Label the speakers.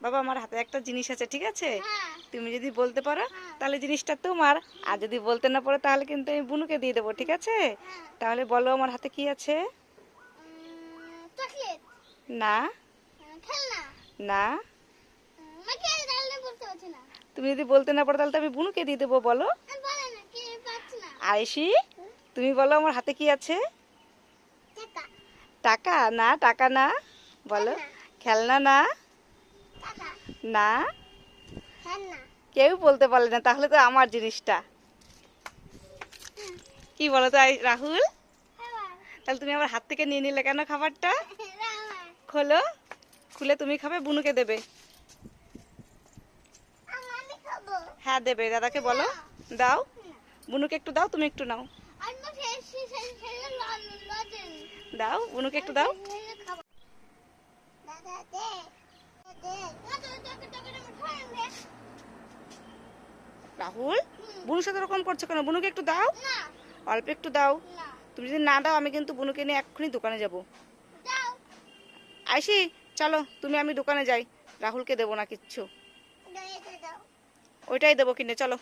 Speaker 1: বাবা আমার হাতে একটা জিনিস আছে, ঠিক আছে? তুমি যদি বলতে পারো তাহলে জিনিসটা তোমার, আর যদি বলতে না পারো তাহলে কিন্তু আমি বুনুকে দিয়ে দেবো, ঠিক আছে? তাহলে বলো আমার হাতে কি আছে?
Speaker 2: চকলেট।
Speaker 1: না
Speaker 2: খেলনা।
Speaker 1: না।
Speaker 2: মাকে তাহলে বলতে পারছি না।
Speaker 1: তুমি যদি বলতে না পারো তাহলে তো আমি বুনুকে দিয়ে দেবো, বলো।
Speaker 2: আমি বলে না কি পাচ্ছি না।
Speaker 1: আয়েশি, তুমি বলো আমার হাতে কি আছে?
Speaker 2: টাকা।
Speaker 1: টাকা না, টাকা না। বলো। খেলনা না।
Speaker 2: টাকা।
Speaker 1: না।
Speaker 2: খেলনা।
Speaker 1: কেউ বলতে পারলে না, তাহলে তো আমার জিনিসটা। কি বলো তো রাহুল? তাহলে তুমি আমার হাত থেকে নিয়ে নিলে কেন খাবারটা? খোলো, খুলে তুমি খাবে, বুনুকে দেবে।
Speaker 2: আমি খাবো।
Speaker 1: হ্যাঁ দেবে, দাদাকে বলো। দাও, বুনুকে একটু দাও, তুমি একটু নাও। দাও, বুনুকে একটু দাও। রাহুল, বুনুর সাথে এরকম করছো কেন? বুনুকে একটু দাও, অল্প একটু দাও। তুমি যদি না দাও আমি কিন্তু বুনুকে নিয়ে এক্ষুনি দোকানে যাব। আইসি, চলো তুমি আমি দোকানে যাই, রাহুলকে দেবো না কিচ্ছু। ওইটাই দেবো কিনে, চলো।